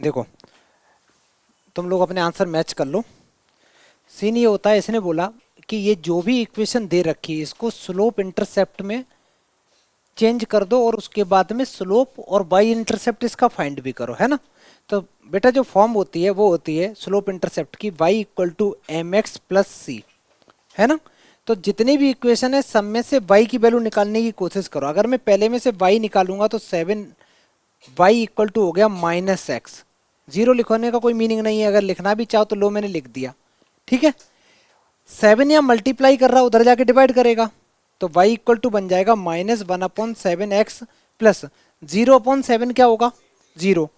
देखो, तुम लोग अपने आंसर मैच कर लो। सीन ये होता है, इसने बोला कि ये जो भी इक्वेशन दे रखी है इसको स्लोप इंटरसेप्ट में चेंज कर दो और उसके बाद में स्लोप और बाई इंटरसेप्ट इसका फाइंड भी करो, है ना। तो बेटा जो फॉर्म होती है वो होती है स्लोप इंटरसेप्ट की y equal to M X plus C, है ना। तो जितनी भी इक्वेशन है सब में से y की वैल्यू निकालने की कोशिश करो। अगर मैं पहले में से y निकालूंगा तो 7y इक्वल टू हो गया माइनस एक्स। जीरो लिखने का कोई मीनिंग नहीं है, अगर लिखना भी चाहो तो लो मैंने लिख दिया, ठीक है। 7 या मल्टीप्लाई कर रहा उधर जाके डिवाइड करेगा, तो y इक्वल टू बन जाएगा -1/7x प्लस 0/7 क्या होगा, 0।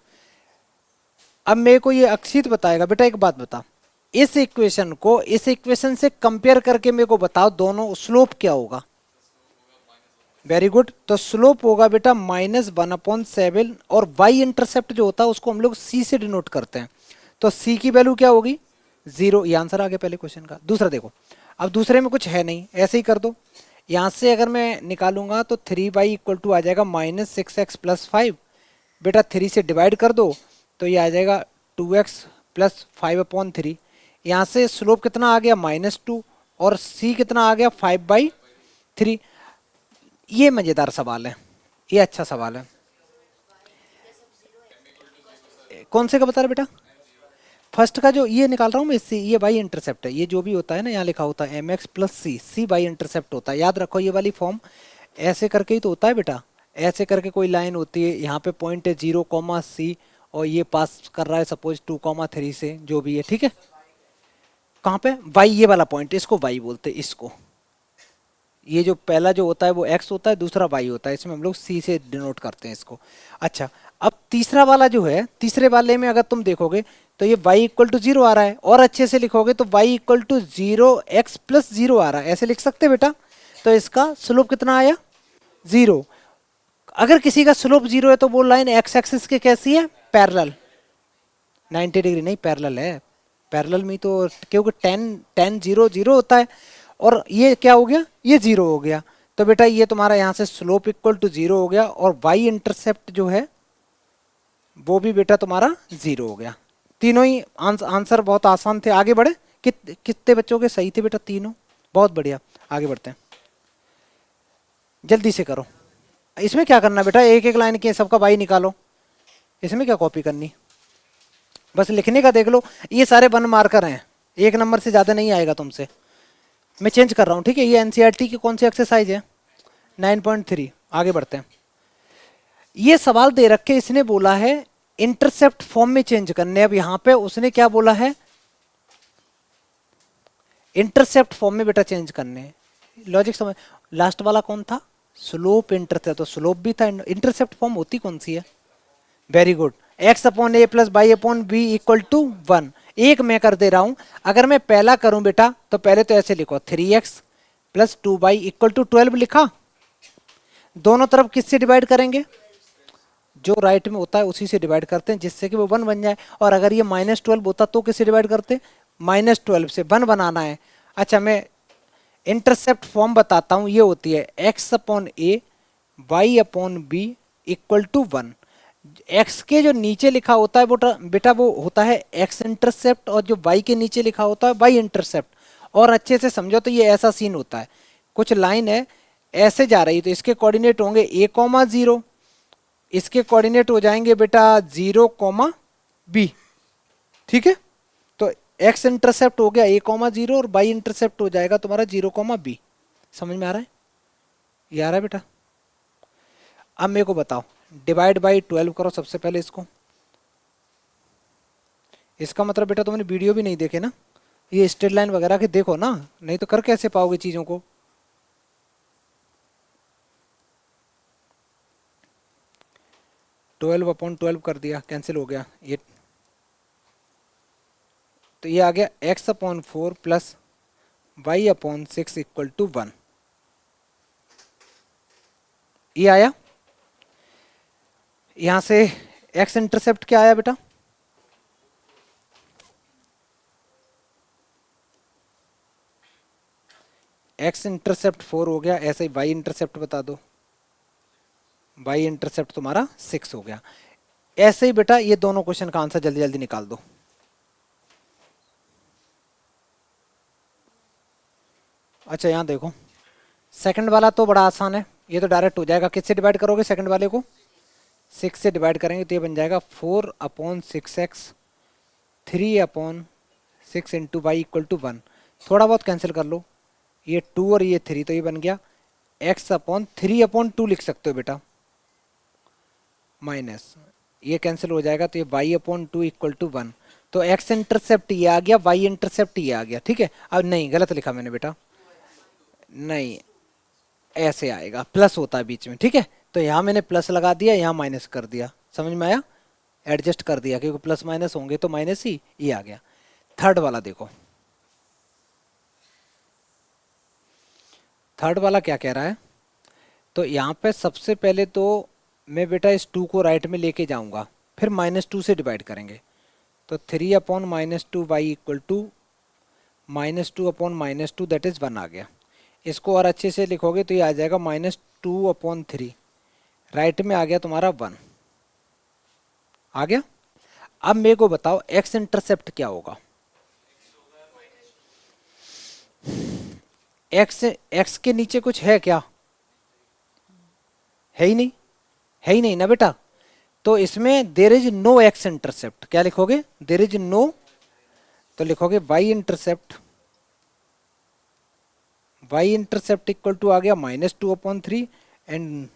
अब मेरे को ये अक्षित बताएगा, बेटा एक बात बता, इस इक्वेशन को इस इक्वेशन से कंपेयर करके मेरे को बताओ दोनों स्लोप क्या होगा। वेरी गुड, तो स्लोप होगा बेटा -1/7 और वाई इंटरसेप्ट जो होता है उसको हम लोग सी से डिनोट करते हैं। तो सी की वैल्यू क्या होगी, 0। ये आंसर आ गया पहले क्वेश्चन का। दूसरा देखो, अब दूसरे में कुछ है नहीं, ऐसे ही कर दो। यहाँ से अगर मैं निकालूंगा तो 3y इक्वल टू आ जाएगा -6x प्लस 5। बेटा 3 से डिवाइड कर दो तो ये आ जाएगा 2x प्लस 5/3। यहाँ से स्लोप कितना आ गया -2 और c कितना आ गया 5/3। ये मजेदार सवाल है, ये अच्छा सवाल है। कौन से का बता रहे बेटा, फर्स्ट का जो ये निकाल रहा हूँ मैं, इससे ये बाई इंटरसेप्ट है। ये जो भी होता है ना, यहाँ लिखा होता है M X plus C, C by intercept होता है। याद रखो ये वाली फॉर्म ऐसे करके ही तो होता है बेटा। ऐसे करके कोई लाइन होती है, यहाँ पे पॉइंट है 0, और ये पास कर रहा है सपोज 2, 3 से, जो भी है, ठीक है। कहाँ पे वाई, ये वाला पॉइंट, इसको वाई बोलते हैं इसको। ये जो पहला जो होता है वो x होता है, दूसरा y होता है, इसमें हम लोग c से डिनोट करते हैं इसको। अच्छा, अब तीसरा वाला जो है, तीसरे वाले में अगर तुम देखोगे तो ये y इक्वल टू 0 आ रहा है, और अच्छे से लिखोगे तो y equal to 0x plus 0 आ रहा है, ऐसे लिख सकते हैं बेटा। तो इसका स्लोप कितना आया, 0। अगर किसी का स्लोप 0 है तो वो लाइन x एक्सिस के कैसी है, पैरेलल। 90 डिग्री नहीं, पैरेलल है। पैरेलल में तो क्योंकि टेन टेन 0 0 होता है, और ये क्या हो गया, ये 0 हो गया। तो बेटा ये तुम्हारा यहाँ से स्लोप इक्वल टू 0 हो गया, और वाई इंटरसेप्ट जो है वो भी बेटा तुम्हारा 0 हो गया। तीनों ही आंसर बहुत आसान थे। आगे बढ़े, कितने बच्चों के सही थे बेटा, तीनों। बहुत बढ़िया, आगे बढ़ते हैं, जल्दी से करो। इसमें क्या करना बेटा, एक एक लाइन के सबका वाई निकालो, इसमें क्या कॉपी करनी, बस लिखने का देख लो। ये सारे 1 मार्कर हैं, 1 नंबर से ज़्यादा नहीं आएगा तुमसे। मैं चेंज कर रहा हूँ, ठीक है। ये एनसीईआरटी की कौन सी एक्सरसाइज है, 9.3। आगे बढ़ते हैं। ये सवाल दे रखे, इसने बोला है इंटरसेप्ट फॉर्म में चेंज करने। अब यहाँ पे उसने क्या बोला है, इंटरसेप्ट फॉर्म में बेटा चेंज करने। लॉजिक समझ। लास्ट वाला कौन था, स्लोप इंटरसेप्ट, तो स्लोप भी था। इंटरसेप्ट फॉर्म होती कौन सी है, very good, x/a plus y/b equal to 1। एक मैं कर दे रहा हूं, अगर मैं पहला करूं बेटा तो पहले तो ऐसे लिखो 3x plus 2y equal to 12 लिखा। दोनों तरफ किससे डिवाइड करेंगे, जो राइट में होता है उसी से डिवाइड करते हैं, जिससे कि वो 1 बन जाए। और अगर ये -12 होता तो किससे डिवाइड करते, -12 से। 1 बनाना है। अच्छा, मैं इंटरसेप्ट फॉर्म बताता हूँ, ये होती है x/a y/b equal to 1। x के जो नीचे लिखा होता है बेटा वो होता है x इंटरसेप्ट, और जो y के नीचे लिखा होता है y इंटरसेप्ट। और अच्छे से समझो तो ये ऐसा सीन होता है, कुछ लाइन है ऐसे जा रही, तो इसके कोऑर्डिनेट होंगे a, 0, इसके कोऑर्डिनेट हो जाएंगे बेटा 0, b, ठीक है। तो x इंटरसेप्ट हो गया a, 0, और y इंटरसेप्ट हो जाएगा तुम्हारा 0, b। समझ में आ रहा है, ये आ रहा है बेटा। अब मेरे को बताओ, डिवाइड बाई 12 करो सबसे पहले इसको। इसका मतलब बेटा तुमने वीडियो भी नहीं देखे ना, ये स्ट्रेट लाइन वगैरह के देखो ना, नहीं तो कर कैसे पाओगे चीज़ों को। ट्वेल्व अपॉन 12 कर दिया, कैंसिल हो गया ये, तो ये आ गया x/4 plus y/6 equal to 1। ये आया। यहां से x इंटरसेप्ट क्या आया बेटा, x इंटरसेप्ट 4 हो गया। ऐसे ही y इंटरसेप्ट बता दो, y इंटरसेप्ट तुम्हारा 6 हो गया। ऐसे ही बेटा ये दोनों क्वेश्चन का आंसर जल्दी जल्दी निकाल दो। अच्छा यहाँ देखो, सेकंड वाला तो बड़ा आसान है, ये तो डायरेक्ट हो जाएगा। किससे डिवाइड करोगे सेकंड वाले को? 6 से डिवाइड करेंगे तो ये बन जाएगा 4/6x 3/6 into Y equal to 1। थोड़ा बहुत कैंसिल कर लो, ये 2 और ये 3, तो ये बन गया x/3/2 लिख सकते हो बेटा, माइनस ये कैंसिल हो जाएगा तो ये y/2 इक्वल टू 1। तो x इंटरसेप्ट ये आ गया, y इंटरसेप्ट ये आ गया, ठीक है। अब नहीं, गलत लिखा मैंने बेटा, नहीं ऐसे आएगा, प्लस होता है बीच में, ठीक है। तो यहाँ मैंने प्लस लगा दिया, यहाँ माइनस कर दिया, समझ में आया? एडजस्ट कर दिया, क्योंकि प्लस माइनस होंगे तो माइनस ही, ये आ गया। थर्ड वाला देखो, थर्ड वाला क्या कह रहा है? तो यहाँ पे सबसे पहले तो मैं बेटा इस 2 को राइट में लेके जाऊंगा, फिर -2 से डिवाइड करेंगे। तो 3/-2 Y equal to -2/-2 that is 1 आ गया। इसको और अच्छे से लिखोगे तो ये आ जाएगा -2/3, राइट में आ गया तुम्हारा 1 आ गया। अब मेरे को बताओ एक्स इंटरसेप्ट क्या होगा? एक्स के नीचे कुछ है क्या? है ही नहीं, है ही नहीं ना बेटा। तो इसमें there is no X intercept, क्या लिखोगे? देर इज नो, तो लिखोगे Y intercept, Y intercept equal to आ गया -2/3 एंड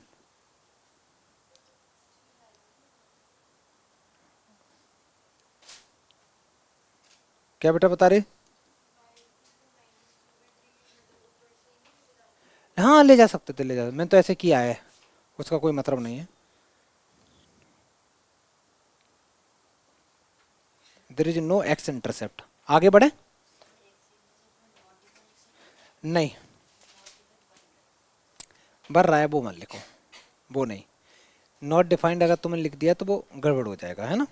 क्या बेटा बता रहे? हाँ ले जा सकते थे, ले जा, मैंने तो ऐसे किया है, उसका कोई मतलब नहीं है। There is no X intercept, आगे बढ़े? नहीं, बढ़ रहा है वो मत लिखो, वो नहीं, नॉट डिफाइंड अगर तुमने लिख दिया तो वो गड़बड़ हो जाएगा, है ना,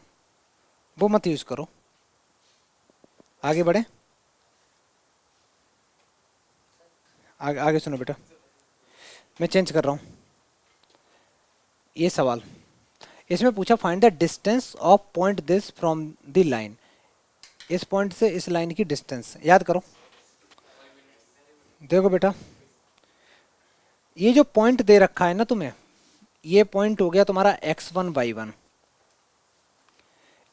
वो मत यूज करो। आगे बढ़े, आगे आगे सुनो बेटा, मैं चेंज कर रहा हूँ ये सवाल। इसमें पूछा find the distance of point this from the line, इस पॉइंट से इस लाइन की डिस्टेंस याद करो। देखो बेटा, ये जो पॉइंट दे रखा है ना तुम्हें, ये पॉइंट हो गया तुम्हारा x1 y1।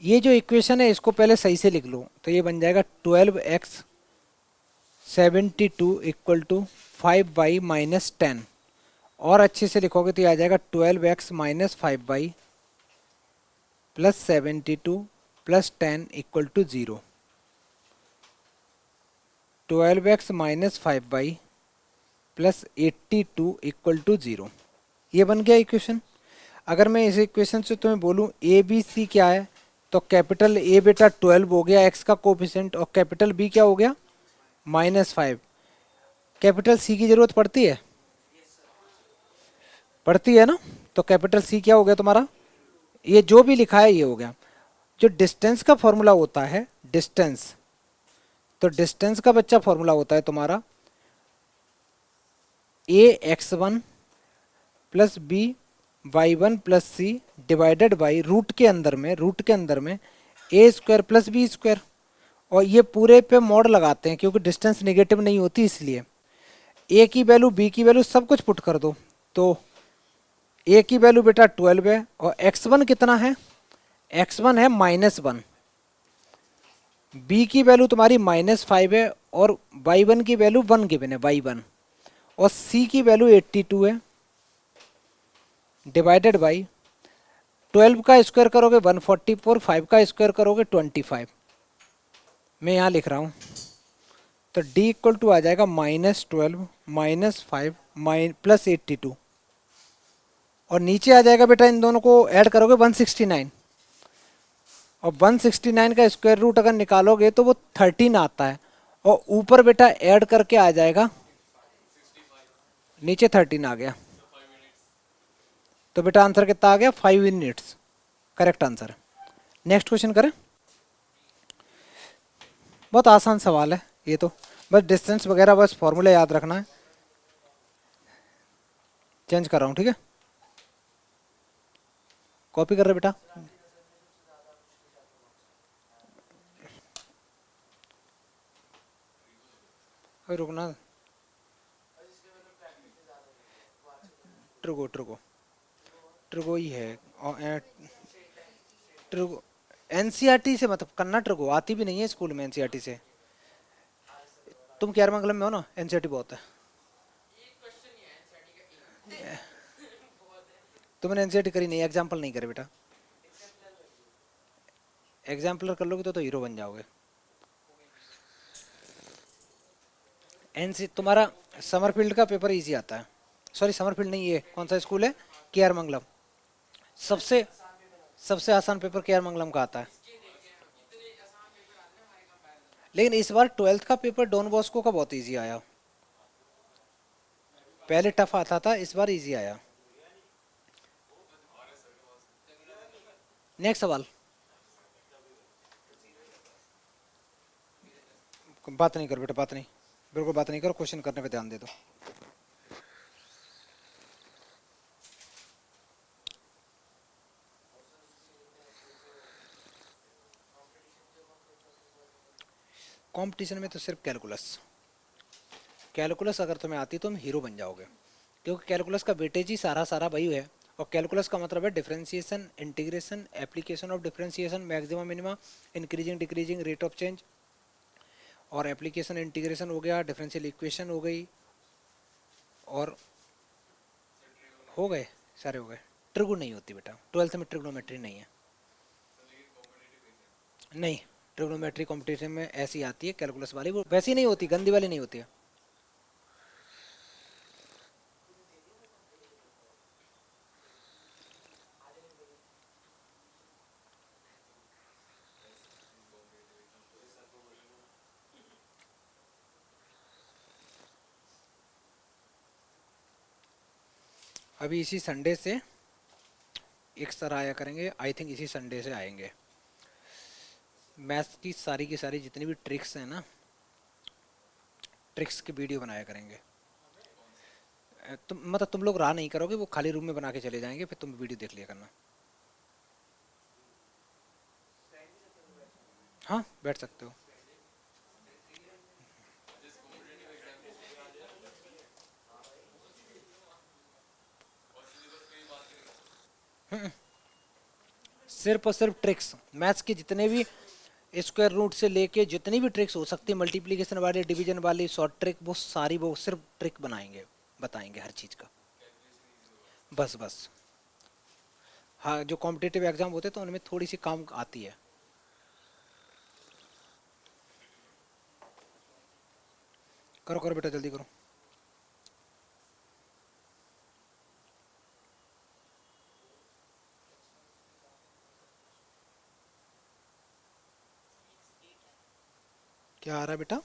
ये जो इक्वेशन है इसको पहले सही से लिख लो, तो ये बन जाएगा 12x 72 equal to 5y minus 10, और अच्छे से लिखोगे तो ये आ जाएगा 12x minus 5y plus 72 plus 10 equal to 0। 12x minus 5y plus 82 equal to 0, ये बन गया इक्वेशन। अगर मैं इस इक्वेशन से तुम्हें बोलूँ ए बी सी क्या है, तो कैपिटल ए बेटा 12 हो गया एक्स का कोफिशिएंट, और कैपिटल बी क्या हो गया? -5। कैपिटल सी की जरूरत पड़ती है? पड़ती है ना। तो कैपिटल सी क्या हो गया तुम्हारा? ये जो भी लिखा है ये हो गया। जो डिस्टेंस का फॉर्मूला होता है, डिस्टेंस, तो डिस्टेंस का बच्चा फॉर्मूला होता है तुम्हारा ax1 plus B y1 plus C divided by root के अंदर में A square plus B square, और ये पूरे पे मॉड लगाते हैं क्योंकि डिस्टेंस नेगेटिव नहीं होती, इसलिए ए की वैल्यू बी की वैल्यू सब कुछ पुट कर दो। तो ए की वैल्यू बेटा 12 है, और x1 कितना है? x1 है -1, बी की वैल्यू तुम्हारी -5 है, और y1 की वैल्यू 1 गिवन है y1, और सी की वैल्यू 82 है, डिवाइडेड बाई 12 का स्क्वायर करोगे 144, 5 का स्क्वायर करोगे 25। मैं यहाँ लिख रहा हूँ, तो d इक्वल टू आ जाएगा -12 -5 प्लस 82, और नीचे आ जाएगा बेटा, इन दोनों को ऐड करोगे 169, और 169 का स्क्वायर रूट अगर निकालोगे तो वो 13 आता है, और ऊपर बेटा ऐड करके आ जाएगा, नीचे 13 आ गया, तो बेटा आंसर कितना आ गया? 5 units, correct answer. Next question करें, बहुत आसान सवाल है ये तो, बस डिस्टेंस वगैरह बस फॉर्मूला याद रखना है। चेंज कर रहा हूँ, ठीक है, कॉपी कर रहे बेटा, अरे रुकना, ट्रुगो ट्रुगो ट्रुगो ही है। और ट्रुगो एनसीईआरटी से मतलब करना, ट्रुगो आती भी नहीं है स्कूल में एनसीईआरटी से। तुम कैरमंगलम में हो ना, एनसीईआरटी बहुत है। तुमने एनसीईआरटी करी नहीं, एग्जाम्पल नहीं करे बेटा। एग्जाम्पलर कर लोगे तो हीरो बन जाओगे। एनसी तुम्हारा समर फील्ड का पेपर इजी आता है। सॉरी समर फील्ड नहीं, ये कौन सा स्कूल है, के आर मंगलम। सबसे सबसे आसान पेपर के आर मंगलम का आता है। लेकिन इस बार ट्वेल्थ का पेपर डॉन बॉस्को का बहुत इजी आया। पहले टफ आता था, इस बार इजी आया। नेक्स्ट सवाल। बात नहीं कर बेटा, बात नहीं, बिल्कुल बात नहीं करो, क्वेश्चन करने पे ध्यान दे दो। कंपटीशन में तो सिर्फ कैलकुलस, कैलकुलस अगर तुम्हें आती तो तुम हीरो बन जाओगे, क्योंकि कैलकुलस का वेटेज ही सारा सारा वही है। और कैलकुलस का मतलब है differentiation, integration, application of differentiation, maxima minima, increasing decreasing rate of change, और एप्लीकेशन इंटीग्रेशन हो गया, डिफरेंशियल इक्वेशन हो गई, और हो गए, सारे हो गए। ट्रिगो नहीं होती बेटा, ट्वेल्थ में ट्रिग्नोमेट्री नहीं है। नहीं, ट्रिग्नोमेट्री कॉम्पिटिशन में ऐसी आती है कैलकुलस वाली, वो वैसी नहीं होती, गंदी वाली नहीं होती है। अभी इसी संडे से एक सर आया करेंगे, आई थिंक इसी संडे से आएंगे। मैथ्स की सारी जितनी भी ट्रिक्स हैं ना, ट्रिक्स की वीडियो बनाया करेंगे। तुम मतलब तुम लोग राह नहीं करोगे, वो खाली रूम में बना के चले जाएंगे, फिर तुम वीडियो देख लिया करना। हाँ बैठ सकते हो। सिर्फ और सिर्फ ट्रिक्स, मैथ्स के जितने भी स्क्वायर रूट से लेके जितनी भी ट्रिक्स हो सकती है, मल्टीप्लिकेशन वाली, डिवीजन वाली, शॉर्ट ट्रिक, वो सारी वो सिर्फ ट्रिक बनाएंगे, बताएंगे हर चीज़ का। बस बस। हाँ जो कॉम्पिटेटिव एग्जाम होते हैं तो उनमें थोड़ी सी काम आती है। करो करो बेटा, जल्दी करो। क्या आ रहा है बेटा?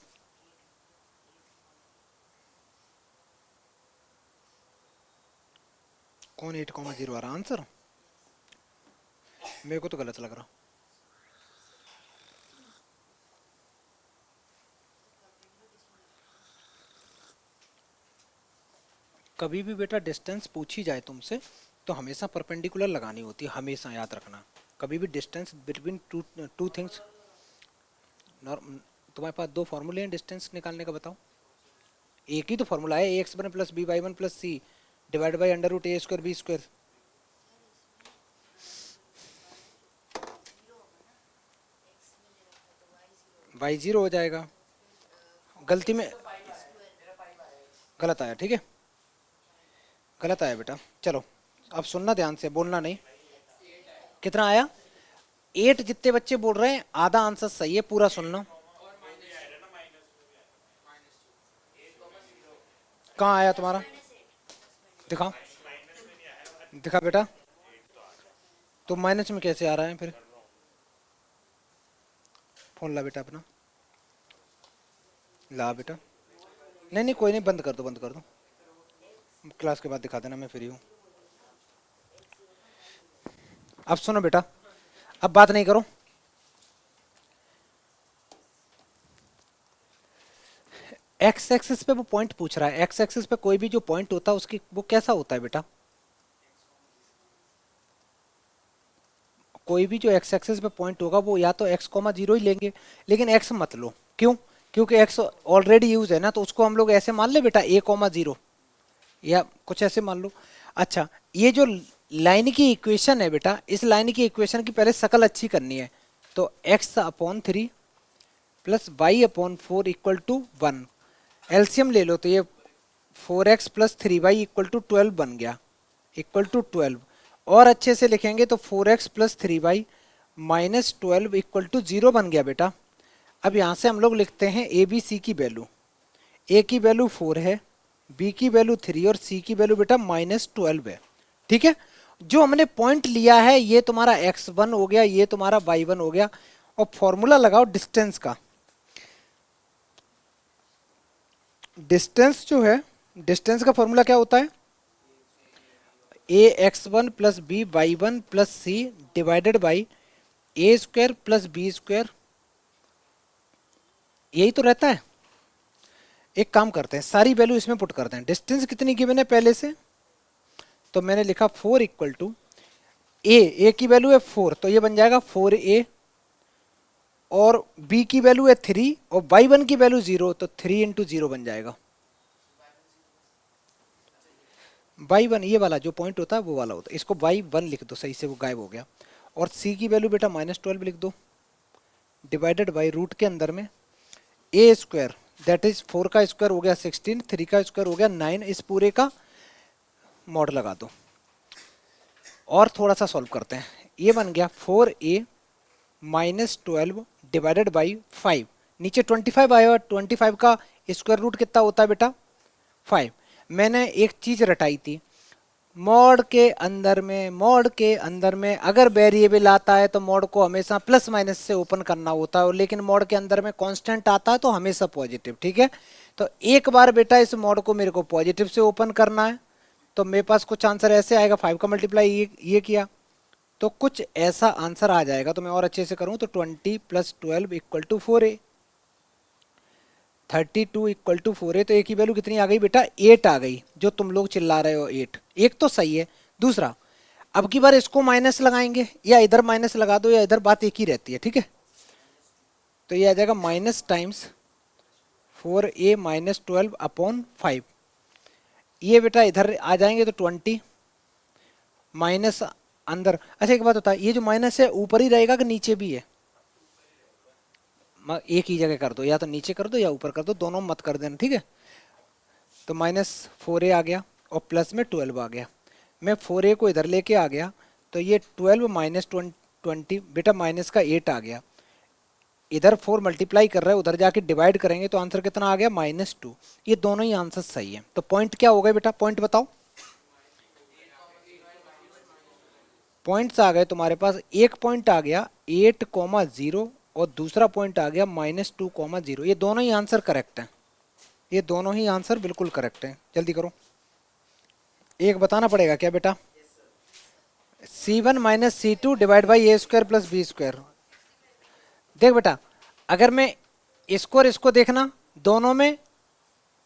कौन 8,0 आ रहा आंसर? मेरे को तो गलत लग रहा। कभी भी बेटा डिस्टेंस पूछी जाए तुमसे तो हमेशा परपेंडिकुलर लगानी होती है, हमेशा याद रखना। कभी भी distance between two two things, तुम्हारे पास दो फॉर्मूले हैं डिस्टेंस निकालने का, बताओ। एक ही तो फॉर्मूला है, a x 1 + b y 1 + c divide by √a² b²। y 0 हो जाएगा। गलती में गलत आया, ठीक है, गलत आया बेटा। चलो अब सुनना ध्यान से, बोलना नहीं। कितना आया? 8। जितने बच्चे बोल रहे हैं आधा आंसर सही है, पूरा सुनना। कहाँ आया तुम्हारा? दिखाओ, दिखा बेटा। तो माइनस में कैसे आ रहा है फिर? फोन ला बेटा अपना, ला बेटा। नहीं नहीं कोई नहीं, बंद कर दो, बंद कर दो, क्लास के बाद दिखा देना, मैं फ्री हूँ। अब सुनो बेटा, अब बात नहीं करो। एक्स एक्सिस पे वो पॉइंट पूछ रहा है, एक्स एक्सिस पे कोई भी जो पॉइंट होता है उसकी वो कैसा होता है बेटा? कोई भी जो एक्स एक्सिस पे पॉइंट होगा वो या तो x,0 ही लेंगे, लेकिन x मत लो। क्यों? क्योंकि एक्स ऑलरेडी यूज है ना, तो उसको हम लोग ऐसे मान ले बेटा a,0 या कुछ ऐसे मान लो। अच्छा, ये जो लाइन की इक्वेशन है बेटा, इस लाइन की इक्वेशन की पहले शकल अच्छी करनी है। तो x/3 plus Y upon 4 equal to 1। LCM ले लो तो ये 4x plus 3y equal to 12 बन गया, इक्वल टू 12। और अच्छे से लिखेंगे तो 4x plus 3y minus 12 equal to 0 बन गया बेटा। अब यहाँ से हम लोग लिखते हैं ए बी सी की वैल्यू। ए की वैल्यू 4 है, बी की वैल्यू 3 और सी की वैल्यू बेटा -12 है। ठीक है, जो हमने पॉइंट लिया है ये तुम्हारा x1 हो गया, ये तुम्हारा y1 हो गया। और फॉर्मूला लगाओ डिस्टेंस का। डिस्टेंस जो है, डिस्टेंस का फॉर्मूला क्या होता है? a(x1 plus B y1 plus C divided by A square plus B square, यही तो रहता है। एक काम करते हैं, सारी वैल्यू इसमें पुट करते हैं। डिस्टेंस कितनी गिवन है पहले से, तो मैंने लिखा 4 इक्वल टू ए की वैल्यू है 4, तो ये बन जाएगा 4a, और b की वैल्यू है 3 और y1 की वैल्यू 0, तो 3 इंटू 0 बन जाएगा। y1 ये वाला जो पॉइंट होता है वो वाला होता है, इसको y1 लिख दो सही से, वो गायब हो गया। और c की वैल्यू बेटा -12 लिख दो, डिवाइडेड बाई रूट के अंदर में ए स्क्वायर, दैट इज 4 का स्क्वायर हो गया 16, 3 का स्क्वायर हो गया 9, इस पूरे का मॉड लगा दो। और थोड़ा सा सॉल्व करते हैं, ये बन गया 4a -12 डिवाइडेड बाई 5, नीचे 25 आया, 25 का स्क्वायर रूट कितना होता है बेटा 5। मैंने एक चीज रटाई थी, मॉड के अंदर में अगर वेरिएबल आता है तो मॉड को हमेशा प्लस माइनस से ओपन करना होता है, लेकिन मॉड के अंदर में कांस्टेंट आता है तो हमेशा पॉजिटिव। ठीक है, तो एक बार बेटा इस मॉड को मेरे को पॉजिटिव से ओपन करना है, तो मेरे पास कुछ आंसर ऐसे आएगा, 5 का मल्टीप्लाई ये किया तो कुछ ऐसा आंसर आ जाएगा। तो मैं और अच्छे से करूं तो 20 plus 12 equal to 4a, 32 equal to 4a, तो ए की वैल्यू कितनी आ गई बेटा 8 आ गई, जो तुम लोग चिल्ला रहे हो 8, एक तो सही है। दूसरा, अब की बार इसको माइनस लगाएंगे, या इधर माइनस लगा दो या इधर, बात एक ही रहती है। ठीक है, तो ये आ जाएगा माइनस टाइम्स 4a -12 अपॉन 5, ये बेटा इधर आ जाएंगे तो 20 माइनस अंदर। अच्छा एक बात होता है, ये जो माइनस है ऊपर ही रहेगा कि नीचे भी है? एक ही जगह कर दो, या तो नीचे कर दो या ऊपर कर दो, दोनों मत कर देना। ठीक है, तो -4a आ गया और प्लस में 12 आ गया। मैं 4a को इधर लेके आ गया तो ये 12 माइनस 20 बेटा माइनस का 8 आ गया। इधर 4 मल्टीप्लाई कर रहे हैं, उधर जाके डिवाइड करेंगे तो आंसर कितना आ गया -2। ये दोनों ही आंसर सही है। तो पॉइंट क्या हो गए बेटा, पॉइंट बताओ। पॉइंट्स आ गए तुम्हारे पास, एक पॉइंट आ गया 8,0 और दूसरा पॉइंट आ गया -2,0। ये दोनों ही आंसर करेक्ट हैं, ये दोनों ही आंसर बिल्कुल करेक्ट हैं। जल्दी करो, एक बताना पड़ेगा क्या बेटा? C1 minus C2 divide by A square plus B square. देख बेटा, अगर मैं इसको और इसको देखना, दोनों में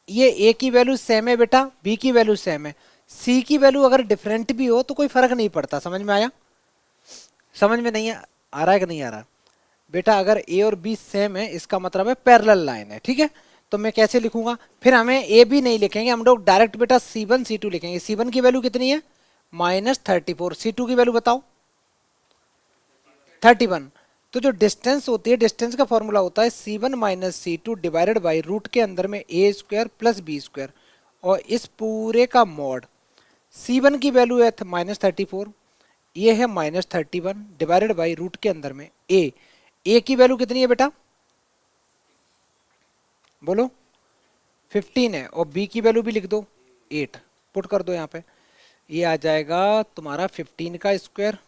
ये ए की वैल्यू सेम है बेटा, बी की वैल्यू सेम है, सी की वैल्यू अगर डिफरेंट भी हो तो कोई फर्क नहीं पड़ता। समझ में आया? समझ में नहीं आ रहा है कि नहीं आ रहा बेटा? अगर ए और बी सेम है इसका मतलब है पैरेलल लाइन है। ठीक है, तो मैं कैसे लिखूंगा फिर? हमें ए बी नहीं लिखेंगे, हम लोग डायरेक्ट बेटा C1 C2 लिखेंगे। C1 की वैल्यू कितनी है -34, C2 की वैल्यू बताओ 31। तो जो डिस्टेंस होती है, डिस्टेंस का फॉर्मूला होता है C1 minus C2 divided by root के अंदर में A square plus B square, और इस पूरे का मॉड। C1 की वैल्यू है -34, ये है -31 डिवाइडेड बाई रूट के अंदर में ए की वैल्यू कितनी है बेटा बोलो 15 है, और बी की वैल्यू भी लिख दो 8, पुट कर दो यहाँ पे। ये आ जाएगा तुम्हारा 15 का स्क्वायर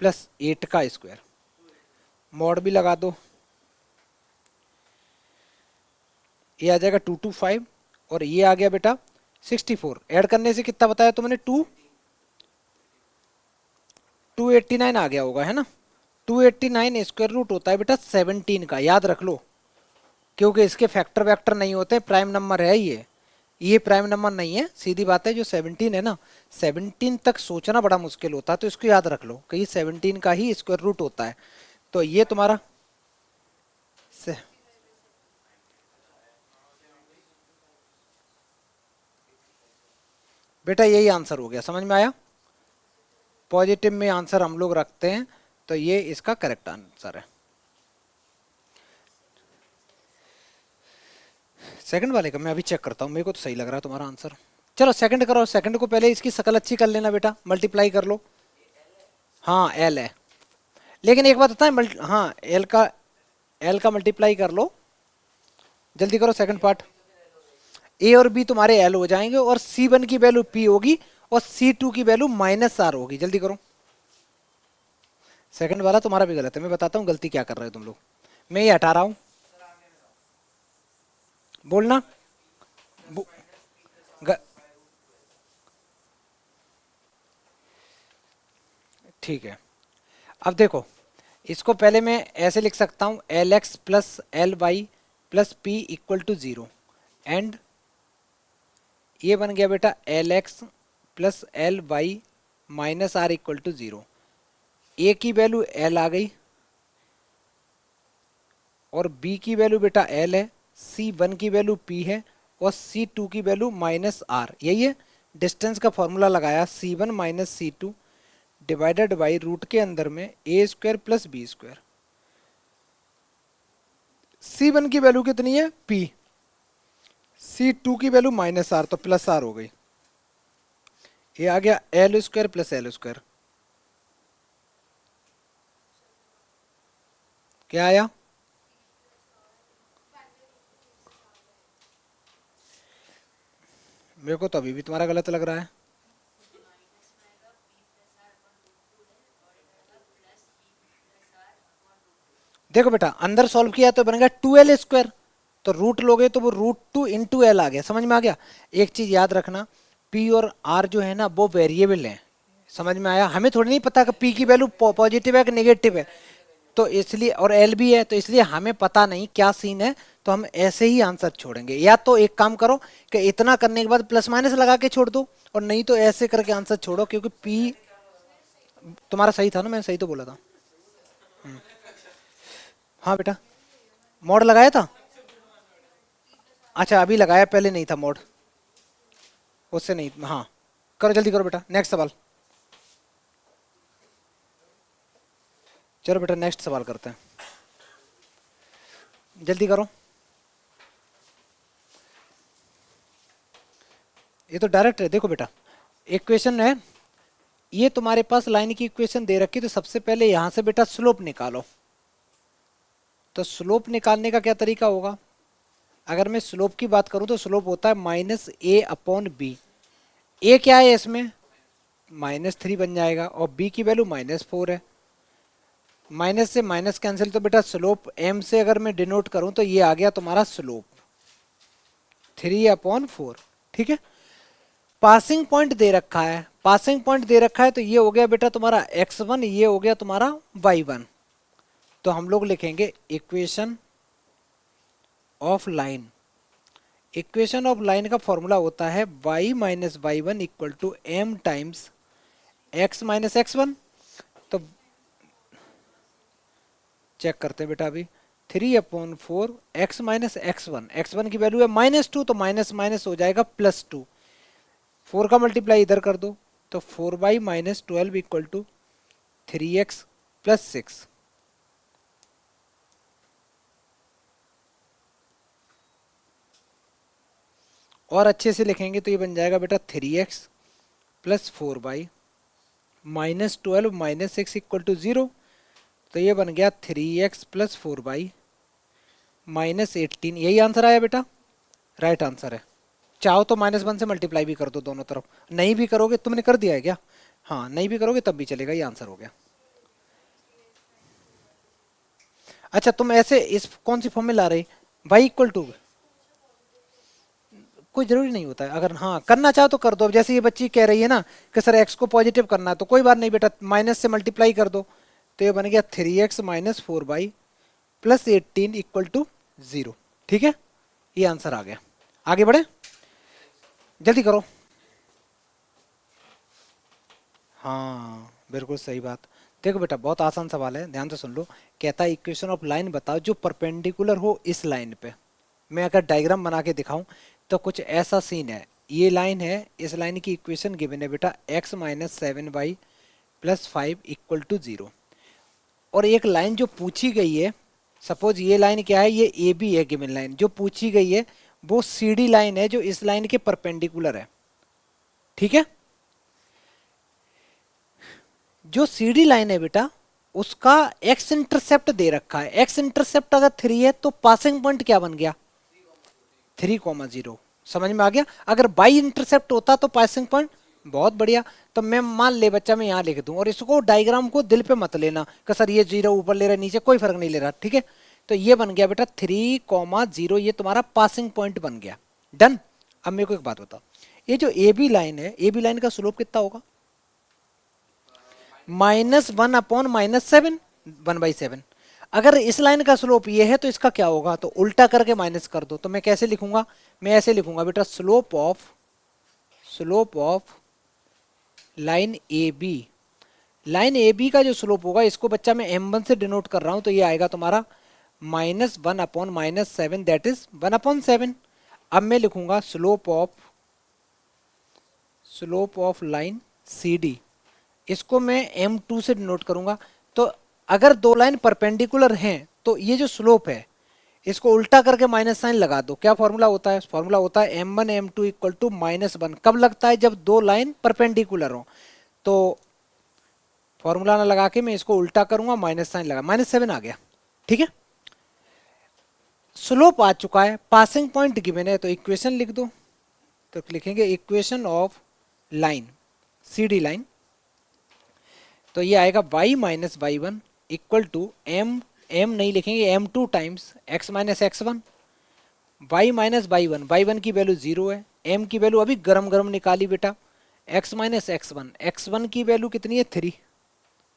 प्लस 8 का स्क्वायर, मॉड भी लगा दो, ये आ जाएगा 225, और ये आ गया बेटा 64। ऐड करने से कितना बताया तुमने 289 आ गया होगा, है ना? 289 स्क्वायर रूट होता है बेटा 17 का, याद रख लो, क्योंकि इसके फैक्टर वैक्टर नहीं होते, प्राइम नंबर है ये प्राइम नंबर नहीं है, सीधी बात है। जो 17 है ना, 17 तक सोचना बड़ा मुश्किल होता है, तो इसको याद रख लो कि ये 17 का ही स्क्वायर रूट होता है। तो ये तुम्हारा बेटा यही आंसर हो गया, समझ में आया? पॉजिटिव में आंसर हम लोग रखते हैं, तो ये इसका करेक्ट आंसर है। सेकंड वाले का मैं अभी चेक करता हूँ, मेरे को तो सही लग रहा है तुम्हारा आंसर। चलो सेकंड करो, सेकंड को पहले इसकी शकल अच्छी कर लेना बेटा, मल्टीप्लाई कर लो। हाँ एल है, लेकिन एक बात होता है हाँ एल का मल्टीप्लाई कर लो, जल्दी करो सेकंड पार्ट। ए और बी तुम्हारे एल हो जाएंगे, और सी वन की वैल्यू पी होगी, और सी टू की वैल्यू माइनस आर होगी। जल्दी करो। सेकंड वाला तुम्हारा भी गलत है, मैं बताता हूँ गलती क्या कर रहे हो तुम लोग। मैं ये हटा रहा हूँ, बोलना। बो, ग, ठीक है। अब देखो, इसको पहले मैं ऐसे लिख सकता हूँ, L X plus L Y plus P equal to zero, and ये बन गया बेटा L X plus L Y minus R equal to zero. A की वैल्यू एल आ गई, और बी की वैल्यू बेटा एल है, सी वन की वैल्यू पी है, और सी टू की वैल्यू माइनस आर। यही है, डिस्टेंस का फॉर्मूला लगाया, C one minus C two divided by root के अंदर में A square plus B square. C one की वैल्यू कितनी है पी, सी टू की वैल्यू माइनस आर, तो प्लस आर हो गई। ये आ गया L square plus L square. क्या आया? मेरे को तो अभी भी तुम्हारा गलत लग रहा है। देखो बेटा, अंदर सॉल्व किया तो बनेगा टू एल स्क्वायर, तो रूट लोगे तो वो रूट टू इंटू एल आ गया। समझ में आ गया? एक चीज याद रखना, पी और आर जो है ना वो वेरिएबल है। समझ में आया? हमें थोड़ी नहीं पता कि पी की वैल्यू पॉजिटिव है कि नेगेटिव है, तो इसलिए, और एल भी है, तो इसलिए हमें पता नहीं क्या सीन है, तो हम ऐसे ही आंसर छोड़ेंगे। या तो एक काम करो कि इतना करने के बाद प्लस माइनस लगा के छोड़ दो, और नहीं तो ऐसे करके आंसर छोड़ो, क्योंकि पी तुम्हारा सही था ना, मैंने सही तो बोला था। हाँ बेटा, मोड लगाया था? अच्छा अभी लगाया, पहले नहीं था मोड, उससे नहीं। हाँ करो, जल्दी करो बेटा, नेक्स्ट सवाल। चलो बेटा नेक्स्ट सवाल करते हैं, जल्दी करो। ये तो डायरेक्ट है, देखो बेटा इक्वेशन है, ये तुम्हारे पास लाइन की इक्वेशन दे रखी, तो सबसे पहले यहां से बेटा स्लोप निकालो। तो स्लोप निकालने का क्या तरीका होगा? अगर मैं स्लोप की बात करूं तो स्लोप होता है माइनस ए अपॉन बी। ए क्या है इसमें? माइनस थ्री बन जाएगा, और बी की वैल्यू माइनस फोर है। माइनस से माइनस कैंसिल, तो बेटा स्लोप एम से अगर मैं डिनोट करूं तो ये आ गया तुम्हारा स्लोप थ्री अपॉन फोर। ठीक है, पासिंग पॉइंट दे रखा है, पासिंग पॉइंट दे रखा है, तो ये हो गया बेटा तुम्हारा एक्स वन, ये हो गया तुम्हारा वाई वन। तो हम लोग लिखेंगे equation of line. Equation of line का फॉर्मूला होता है y minus Y one equal to M times X minus X one. तो चेक करते हैं बेटा अभी, three upon four X minus X one की वैल्यू है माइनस टू, तो माइनस माइनस हो जाएगा प्लस टू। फोर का मल्टीप्लाई इधर कर दो, तो four by minus twelve equal to three X plus six. और अच्छे से लिखेंगे तो ये बन जाएगा बेटा three X plus four by minus twelve minus six equal to zero. तो ये बन गया three X plus four by minus eighteen. यही आंसर आया बेटा, राइट आंसर है। चाहो तो माइनस वन से मल्टीप्लाई भी कर दो दोनों तरफ, नहीं भी करोगे, तुमने कर दिया है क्या? हाँ नहीं भी करोगे तब भी चलेगा, ये आंसर हो गया। अच्छा तुम ऐसे इस कौन सी फॉर्म में ला रहे, वाई इक्वल टू? कोई जरूरी नहीं होता है, अगर हाँ करना चाहो तो कर दो। अब जैसे ये बच्ची कह रही है ना कि सर एक्स को पॉजिटिव करना है, तो कोई बात नहीं बेटा, माइनस से मल्टीप्लाई कर दो, तो ये बन गया three X minus four by plus eighteen equal to zero. ठीक है, ये आंसर आ गया। आगे बढ़े, जल्दी करो। हाँ बिल्कुल सही बात। देखो बेटा बहुत आसान सवाल है, ध्यान से सुन लो। कहता है इक्वेशन ऑफ लाइन बताओ जो परपेंडिकुलर हो इस लाइन पे। मैं अगर डायग्राम बना के दिखाऊं तो कुछ ऐसा सीन है, ये लाइन है, इस लाइन की इक्वेशन गिवन है बेटा x minus 7y plus 5 equal to 0। और एक लाइन जो पूछी गई है, सपोज ये लाइन क्या है, ये ए बी है गिवन लाइन, जो पूछी गई है वो सी डी लाइन है जो इस लाइन के परपेंडिकुलर है। ठीक है, जो सी डी लाइन है बेटा उसका एक्स इंटरसेप्ट दे रखा है। एक्स इंटरसेप्ट अगर 3 है तो पासिंग पॉइंट क्या बन गया, 3,0। समझ में आ गया। अगर बाई इंटरसेप्ट होता तो पासिंग पॉइंट, बहुत बढ़िया। तो मैं मान ले बच्चा मैं यहाँ लिख दूं, और इसको डायग्राम को दिल पे मत लेना कि सर ये 0 ऊपर ले रहा है नीचे, कोई फर्क नहीं ले रहा। ठीक है, तो ये बन गया बेटा 3,0, ये तुम्हारा पासिंग पॉइंट बन गया। डन। अब मेरे को एक बात बताओ, ये जो ए बी लाइन है, ए बी लाइन का स्लोप कितना होगा, -1/-7, 1/7। अगर इस लाइन का स्लोप ये है तो इसका क्या होगा, तो उल्टा करके माइनस कर दो। तो मैं कैसे लिखूंगा, मैं ऐसे लिखूंगा बेटा, slope of line A B. Line A B का जो स्लोप होगा, इसको बच्चा मैं m1 से डिनोट कर रहा हूं, तो ये आएगा तुम्हारा -1/-7, दैट इज 1/7। अब मैं लिखूंगा slope of line C D, इसको मैं m2 से डिनोट करूंगा। तो अगर दो लाइन परपेंडिकुलर हैं तो ये जो स्लोप है इसको उल्टा करके माइनस साइन लगा दो। क्या फॉर्मूला होता है, फॉर्मूला होता है m1 m2 इक्वल टू -1। कब लगता है, जब दो लाइन परपेंडिकुलर हो। तो फॉर्मूला ना लगा के मैं इसको उल्टा करूंगा, माइनस साइन लगा, -7 आ गया। ठीक है, स्लोप आ चुका है, पासिंग पॉइंट गिवन है, तो इक्वेशन लिख दो। तो लिखेंगे equation of line C D line, तो ये आएगा y minus Y one equal to M नहीं लिखेंगे, m2 times x minus x1। y minus Y one की वैल्यू 0 है, m की वैल्यू अभी गरम गरम निकाली बेटा, x माइनस x1 की वैल्यू कितनी है 3।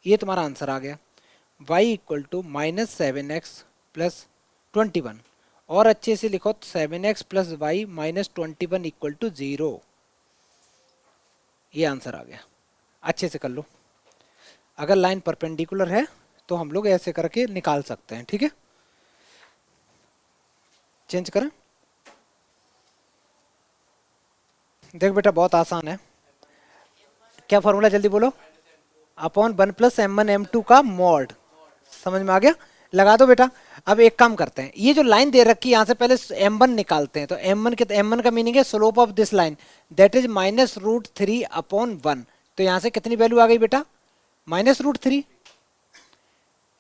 ये तुम्हारा आंसर आ गया, y equal to -7x plus 21। और अच्छे से लिखो 7x plus Y minus 21 equal to 0। ये आंसर आ गया, अच्छे से कर लो। अगर लाइन परपेंडिकुलर है तो हम लोग ऐसे करके निकाल सकते हैं। ठीक है, चेंज करें। देख बेटा बहुत आसान है, क्या फॉर्मूला जल्दी बोलो, अपॉन 1+m1 m2 का मॉड। समझ में आ गया, लगा दो बेटा। अब एक काम करते हैं, ये जो लाइन दे रखी है यहाँ से पहले m1 निकालते हैं। तो m1 का मीनिंग है slope of this line, that is -√3/1। तो यहाँ से कितनी वैल्यू आ गई बेटा, -√3।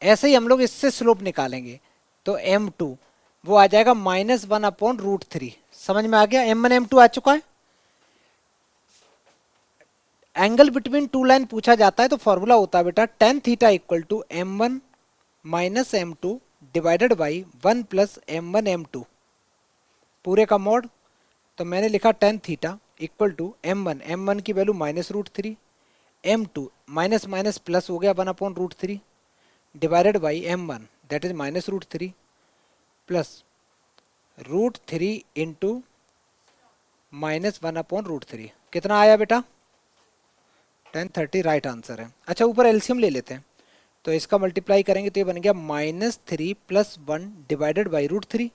ऐसे ही हम लोग इससे स्लोप निकालेंगे, तो m2 वो आ जाएगा -1/√3। समझ में आ गया, m1 m2 आ चुका है। एंगल बिटवीन टू लाइन पूछा जाता है तो फॉर्मूला होता है बेटा tan theta equal to m1 minus m2 divided by 1 plus m1 m2 पूरे का मॉड। तो मैंने लिखा tan theta equal to m1 की value -√3, m2 minus minus plus हो गया 1/√3 divided by m1 that is -√3 plus √3 into -1/√3। कितना आया बेटा, 1030 राइट आंसर है। अच्छा ऊपर एलसीएम ले लेते हैं, तो इसका मल्टीप्लाई करेंगे तो ये बन गया -3 + 1 divided by √3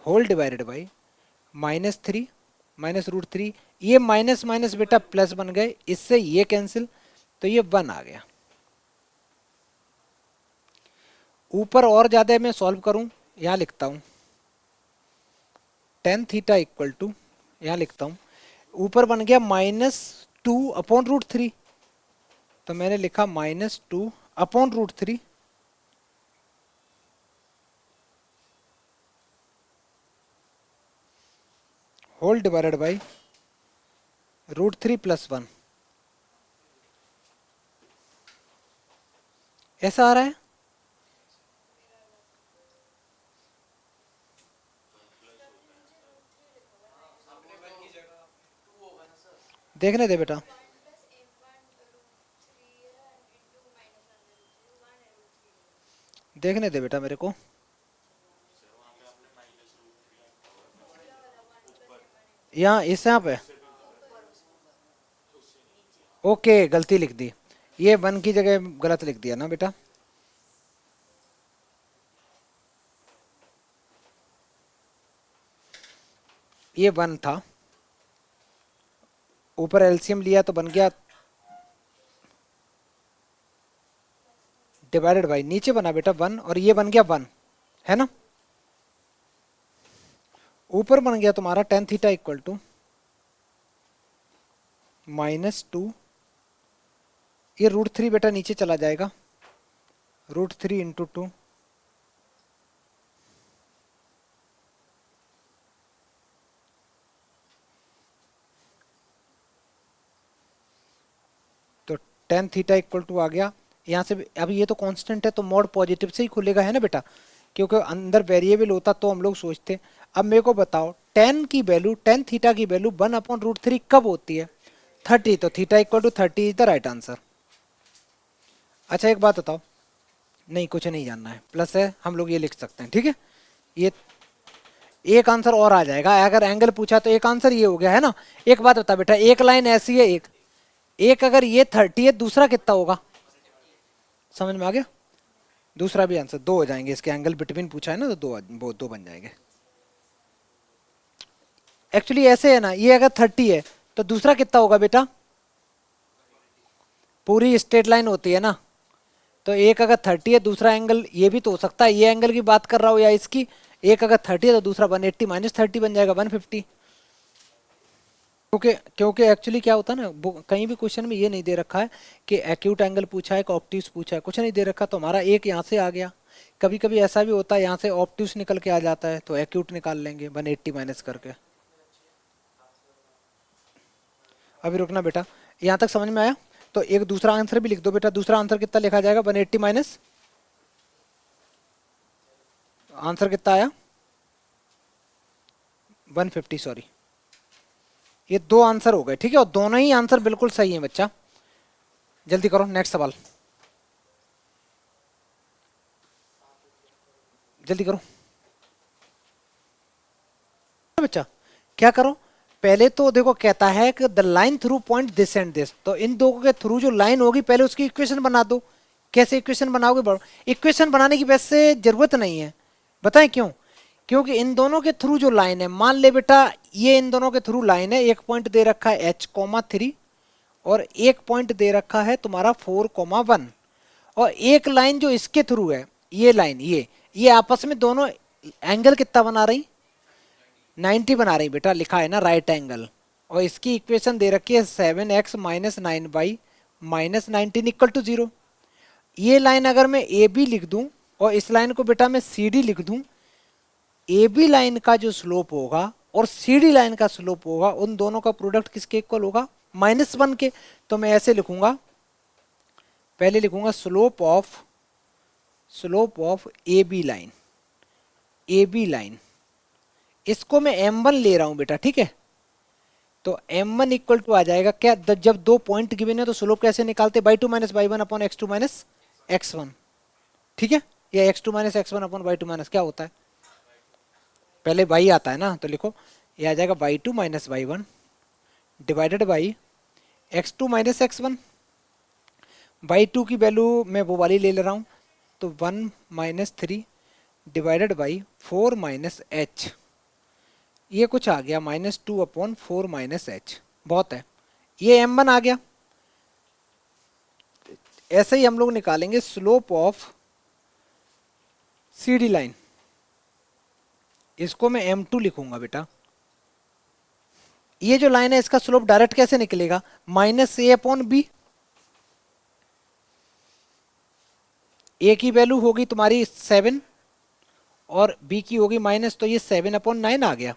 whole divided by -3 -√3। ये माइनस माइनस बेटा प्लस बन गए, इससे ये कैंसिल, तो ये 1 आ गया। ऊपर और ज्यादा मैं सॉल्व करूं, यहाँ लिखता हूं tan थीटा इक्वल टू, यहाँ लिखता हूं ऊपर बन गया -2/√3। तो मैंने लिखा -2/√3 होल डिवाइडेड बाई √3 + 1। ऐसा आ रहा है, देखने दे बेटा। देखने दे बेटा मेरे को, यहाँ इस यहाँ पे ओके गलती लिख दी, ये 1 की जगह गलत लिख दिया ना बेटा। ये 1 था, ऊपर एलसीएम लिया तो बन गया डिवाइडेड बाई, नीचे बना बेटा 1 और ये बन गया 1, है ना। ऊपर बन गया तुम्हारा टेन थीटा इक्वल टू -2, ये √3 बेटा नीचे चला जाएगा, √3 इंटू 2, तो टेन थीटा इक्वल टू आ गया यहाँ से। अब ये तो कांस्टेंट है तो मॉड पॉजिटिव से ही खुलेगा, है ना बेटा, क्योंकि अंदर वेरिएबल होता तो हम लोग सोचते। अब मेरे को बताओ टेन की वैल्यू, टेन थीटा की वैल्यू 1/√3 कब होती है? 30, तो theta equal to 30 is the right answer. अच्छा एक बात बताओ, नहीं कुछ नहीं जानना है, प्लस है, हम लोग ये लिख सकते हैं, ठीक है। ये एक आंसर और आ जाएगा, अगर एंगल पूछा तो एक आंसर ये हो गया, है ना। एक बात बता बेटा, एक लाइन ऐसी है, एक अगर ये 30 है, दूसरा कितना होगा? समझ में आ गया? दूसरा भी आंसर 2 हो जाएंगे, इसके एंगल बिटवीन पूछा है ना, तो दो बन जाएंगे। एक्चुअली ऐसे है ना, ये अगर 30 है तो दूसरा कितना होगा बेटा? पूरी स्ट्रेट लाइन होती है ना, तो एक अगर 30 है, दूसरा एंगल ये भी तो हो सकता है, ये एंगल की बात कर रहा हो या इसकी। एक अगर 30 है तो दूसरा 180 माइनस 30 बन जाएगा 150। क्योंकि क्योंकि एक्चुअली क्या होता है ना, कहीं भी क्वेश्चन में ये नहीं दे रखा है कि एक्यूट एंगल पूछा है कि ऑब्ट्यूस पूछा है, कुछ नहीं दे रखा, तो हमारा एक यहाँ से आ गया। कभी कभी ऐसा भी होता है यहाँ से ऑब्ट्यूस निकल के आ जाता है तो एक्यूट निकाल लेंगे 180 माइनस करके। अभी रुकना बेटा, यहाँ तक समझ में आया? तो एक दूसरा आंसर भी लिख दो बेटा। दूसरा आंसर कितना लिखा जाएगा? 180 माइनस, आंसर कितना आया? 150, सॉरी। ये दो आंसर हो गए, ठीक है, और दोनों ही आंसर बिल्कुल सही है बच्चा। जल्दी करो नेक्स्ट सवाल, जल्दी करो बच्चा। क्या करो, पहले तो देखो कहता है कि the line through point this and this, तो इन दो के थ्रू जो लाइन होगी पहले उसकी इक्वेशन बना दो। कैसे इक्वेशन बनाओगे? बड़ो इक्वेशन बनाने की वैसे जरूरत नहीं है, बताएं क्यों? क्योंकि इन दोनों के थ्रू जो लाइन है, मान ले बेटा ये इन दोनों के थ्रू लाइन है, एक पॉइंट दे रखा है h,3 और एक पॉइंट दे रखा है तुम्हारा 4,1, और एक लाइन जो इसके थ्रू है, ये लाइन, ये आपस में दोनों एंगल कितना बना रही? 90 बना रही बेटा, लिखा है ना राइट एंगल। और इसकी इक्वेशन दे रखी है 7x माइनस 9/-19 इक्वल टू 0। ये लाइन अगर मैं ए बी लिख दूं और इस लाइन को बेटा मैं सी डी लिख दूं, ए बी लाइन का जो स्लोप होगा और सी डी लाइन का स्लोप होगा, उन दोनों का प्रोडक्ट किसके इक्वल होगा? -1 के। तो मैं ऐसे लिखूंगा, पहले लिखूंगा slope of A B line, A B line, इसको मैं m1 ले रहा हूं बेटा, ठीक है। तो m1 इक्वल टू आ जाएगा क्या, जब दो पॉइंट गिवन है तो स्लोप कैसे निकालते? (2 - y1 अपॉन x2 - x1), ठीक है। या x2 - x1 upon y2 minus क्या होता है? पहले y आता है ना, तो लिखो ये आ जाएगा y2 - y1 divided by x2 - x1। y2 की वैल्यू मैं वो वाली ले रहा हूँ, तो 1 - 3 डिवाइडेड बाई 4 - h, ये कुछ आ गया -2/4 - h, बहुत है। ये m1 आ गया। ऐसे ही हम लोग निकालेंगे slope of C D line, इसको मैं m2 लिखूंगा बेटा। ये जो लाइन है इसका स्लोप डायरेक्ट कैसे निकलेगा? -a/b। a की वैल्यू होगी तुम्हारी 7 और b की होगी माइनस, तो ये 7/9 आ गया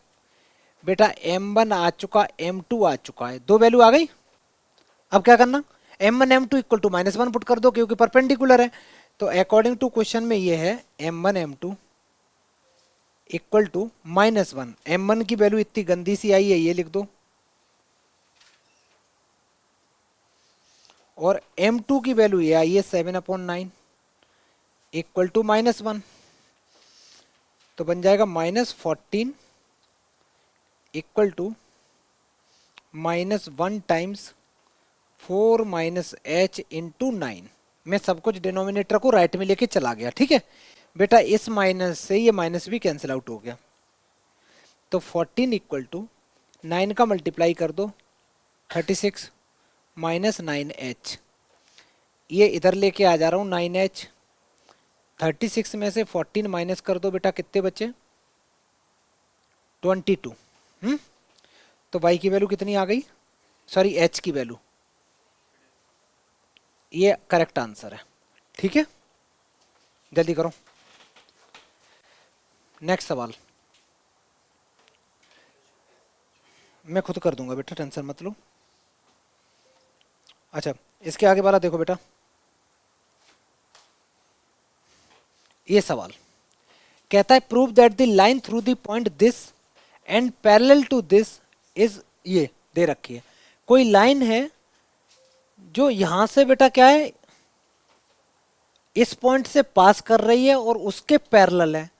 बेटा। m1 आ चुका, m2 आ चुका है, दो वैल्यू आ गई। अब क्या करना? m1 m2 equal to -1 put कर दो, क्योंकि परपेंडिकुलर है। तो अकॉर्डिंग टू क्वेश्चन में ये है m1 m2 equal to -1। m1 की वैल्यू इतनी गंदी सी आई है, ये लिख दो, और m2 की वैल्यू ये आई है 7/9 इक्वल टू -1। तो बन जाएगा -14 equal to -1 times 4 - h into 9। मैं सब कुछ डिनोमिनेटर को राइट में लेके चला गया, ठीक है बेटा। इस माइनस से ये माइनस भी कैंसिल आउट हो गया, तो 14 इक्वल टू 9 का मल्टीप्लाई कर दो 36 माइनस 9h, ये इधर लेके आ जा रहा हूँ 9h। 36 में से 14 माइनस कर दो बेटा, कितने बचे? 22। तो y की वैल्यू कितनी आ गई, सॉरी h की वैल्यू, ये करेक्ट आंसर है। ठीक है, जल्दी करो नेक्स्ट सवाल। मैं खुद कर दूंगा बेटा, टेंशन मत लो। अच्छा, इसके आगे वाला देखो बेटा, ये सवाल कहता है prove that the line through the point this and parallel to this is, ये दे रखी है, कोई लाइन है जो यहां से बेटा क्या है, इस पॉइंट से पास कर रही है और उसके पैरेलल है।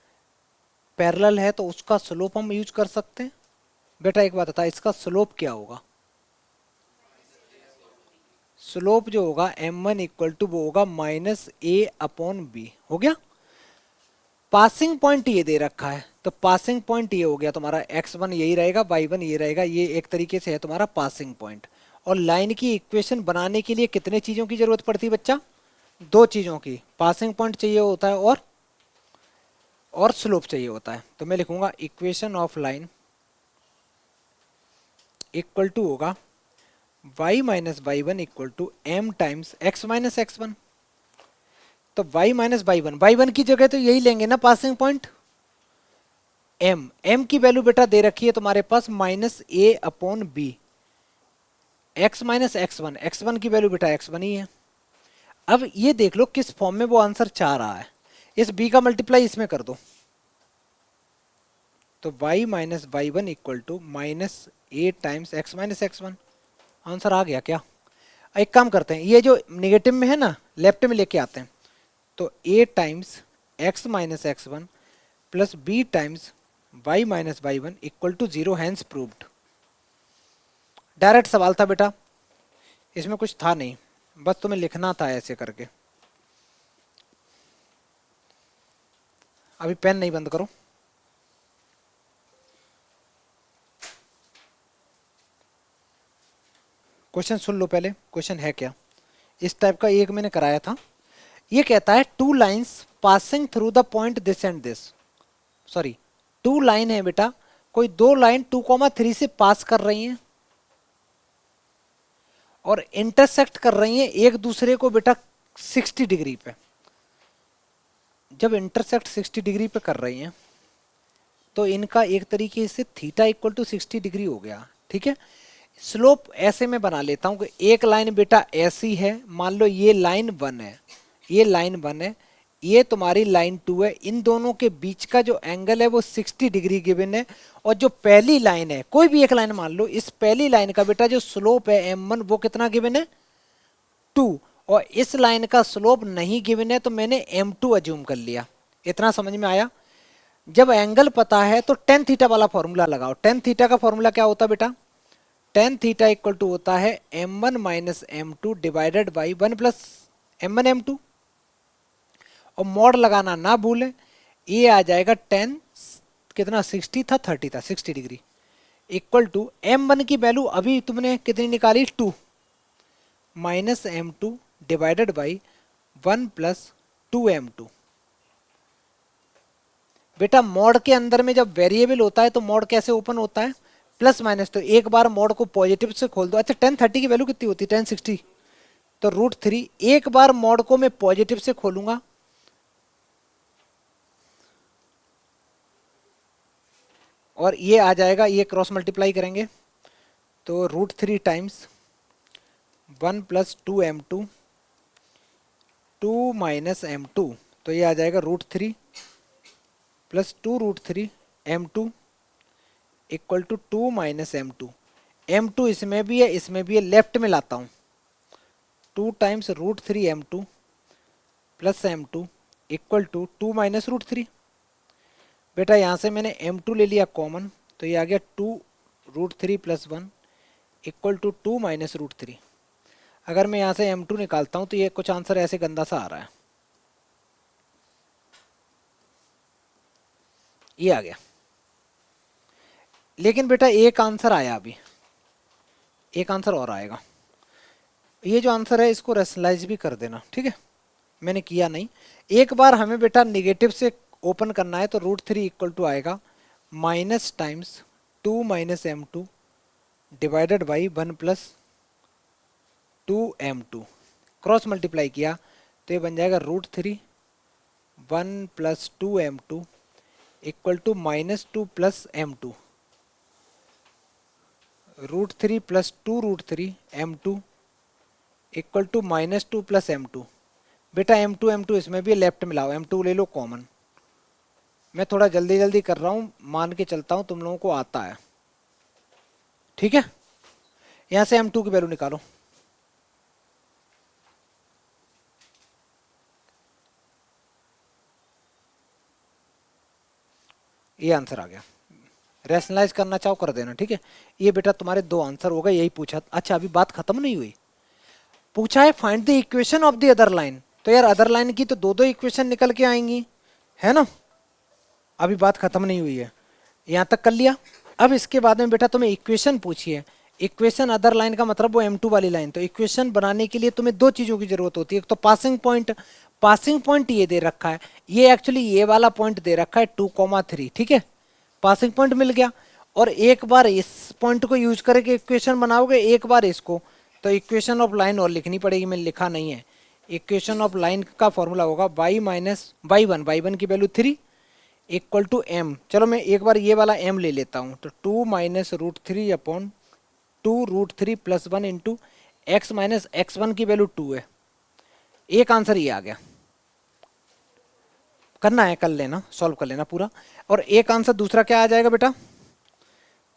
पैरेलल है तो उसका स्लोप हम यूज कर सकते हैं। बेटा एक बात बता, इसका स्लोप क्या होगा? स्लोप जो होगा m1 इक्वल टू वो होगा -a/b, हो गया। पासिंग पॉइंट ये दे रखा है, तो पासिंग पॉइंट ये हो गया तुम्हारा, x1 यही रहेगा, y1 ये रहेगा, ये एक तरीके से है तुम्हारा पासिंग पॉइंट। और लाइन की इक्वेशन बनाने के लिए कितने चीजों की जरूरत पड़ती है बच्चा? दो चीजों की, पासिंग पॉइंट चाहिए होता है और स्लोप चाहिए होता है। तो मैं लिखूंगा equation of line equal to होगा y minus Y one equal to m times x minus x1। तो y माइनस वाई वन की जगह तो यही लेंगे ना पासिंग पॉइंट, m की वैल्यू बेटा दे रखी है तुम्हारे पास -a/b, x माइनस x1 की वैल्यू बेटा x1 ही है। अब ये देख लो किस फॉर्म में वो आंसर चाह रहा है, इस b का मल्टीप्लाई इसमें कर दो, तो y minus Y one equal to -a times x minus x1। Answer आ गया क्या? एक काम करते हैं, ये जो निगेटिव में है ना, लेफ्ट में लेके आते हैं, तो a times x minus x1 plus b times y minus Y one equal to 0, hence proved. Direct सवाल था बेटा, इसमें कुछ था नहीं, बस तुम्हें लिखना था ऐसे करके। अभी पेन नहीं बंद करो। क्वेश्चन सुन लो पहले, क्वेश्चन है क्या। इस टाइप का एक मैंने कराया था। ये कहता है two lines passing through the point this and this, sorry two line है बेटा, कोई दो लाइन 2,3 से पास कर रही हैं और इंटरसेक्ट कर रही हैं एक दूसरे को बेटा 60 डिग्री पे। जब इंटरसेक्ट 60 डिग्री पे कर रही हैं तो इनका एक तरीके से थीटा इक्वल टू 60 डिग्री हो गया। ठीक है, स्लोप ऐसे में बना लेता हूं कि एक लाइन बेटा ऐसी है, मान लो ये लाइन 1 है, ये लाइन 1 है, ये तुम्हारी लाइन 2 है, इन दोनों के बीच का जो एंगल है वो 60 डिग्री गिवन है। और जो पहली लाइन है, कोई भी एक लाइन मान लो, इस पहली लाइन का बेटा जो स्लोप है m1 वो कितना गिवन है? 2। और इस लाइन का स्लोप नहीं गिवन है तो मैंने m2 अज्यूम कर लिया। इतना समझ में आया? जब एंगल पता है तो टेन थीटा वाला फॉर्मूला लगाओ। टेन थीटा का फॉर्मूला क्या होता है बेटा? टेन थीटा इक्वल टू होता है m1 minus m2 divided by 1 plus m1 m2। और मॉड लगाना ना भूलें, ये आ जाएगा 10 कितना 60 था 30 था 60 डिग्री इक्वल टू m1 की वैल्यू अभी तुमने कितनी निकाली 2 minus m2 divided by 1 plus 2m2। बेटा मॉड के अंदर में जब वेरिएबल होता है तो मॉड कैसे ओपन होता है? Plus minus. तो एक बार मॉड को पॉजिटिव से खोल दो। अच्छा 1030 की वैल्यू कितनी होती है? 1060, तो √3। एक बार मॉड को मैं पॉजिटिव से खोलूंगा और ये आ जाएगा, ये क्रॉस मल्टीप्लाई करेंगे तो √3 times 1 plus 2m2 2 minus m2, तो ये आ जाएगा √3 plus 2√3 m2 equal to 2 minus m2। m2 इसमें भी है इसमें भी है, लेफ्ट में लाता हूँ, 2 times √3 m2 plus m2 equal to 2 minus √3। बेटा यहाँ से मैंने m2 ले लिया कॉमन, तो ये आ गया 2√3 प्लस 1 इक्वल टू 2 माइनस √3। अगर मैं यहाँ से m2 निकालता हूँ तो ये कुछ आंसर ऐसे गंदा सा आ रहा है, ये आ गया। लेकिन बेटा एक आंसर आया अभी, एक आंसर और आएगा। ये जो आंसर है इसको रेशनलाइज भी कर देना, ठीक है, मैंने किया नहीं। एक बार हमें बेटा निगेटिव से ओपन करना है तो √3 इक्वल टू आएगा minus times 2 minus m2 divided by 1 plus 2m2। Cross multiply किया तो ये बन जाएगा √3 1 plus 2m2 equal to -2 plus m2। √3 plus 2√3 m2 equal to -2 plus m2। बेटा m2 इसमें भी लेफ्ट मिलाओ, m2 ले लो कॉमन। मैं थोड़ा जल्दी जल्दी कर रहा हूँ, मान के चलता हूँ तुम लोगों को आता है, ठीक है। यहाँ से m2 की वैल्यू निकालो। ये आंसर आ गया। रैशनलाइज करना चाहो कर देना, ठीक है। ये बेटा तुम्हारे दो आंसर हो गए, यही पूछा। अच्छा अभी बात खत्म नहीं हुई, पूछा है find the equation of the other line. तो यार अदर लाइन की तो दो दो इक्वेशन निकल के आएंगी, है ना। अभी बात खत्म नहीं हुई है, यहाँ तक कर लिया। अब इसके बाद में बेटा तुम्हें इक्वेशन पूछिए। इक्वेशन अदर लाइन का मतलब वो m2 वाली लाइन। तो इक्वेशन बनाने के लिए तुम्हें दो चीजों की जरूरत होती है। एक तो पासिंग पॉइंट, पासिंग पॉइंट ये दे रखा है, ये एक्चुअली ये वाला पॉइंट दे रखा है 2,3, ठीक है। पासिंग पॉइंट मिल गया, और एक बार इस पॉइंट को यूज करके इक्वेशन बनाओगे, एक बार इसको, तो इक्वेशन ऑफ लाइन और लिखनी पड़ेगी, मैंने लिखा नहीं है। इक्वेशन ऑफ लाइन का फॉर्मूला होगा y माइनस y1 की वैल्यू 3 इक्वल टू m। चलो मैं एक बार ये वाला m ले लेता हूँ, तो 2 minus √3 upon 2√3 plus 1 into x minus x1 की वैल्यू 2 है। एक आंसर ये आ गया, करना है कर लेना, सॉल्व कर लेना पूरा। और एक आंसर दूसरा क्या आ जाएगा बेटा,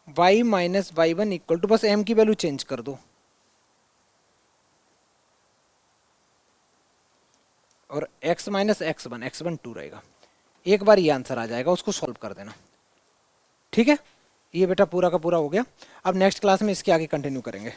y minus y1 equal to, बस m की वैल्यू चेंज कर दो, और x माइनस x1 2 रहेगा। एक बार ये आंसर आ जाएगा, उसको सॉल्व कर देना, ठीक है। ये बेटा पूरा का पूरा हो गया। अब नेक्स्ट क्लास में इसके आगे कंटिन्यू करेंगे।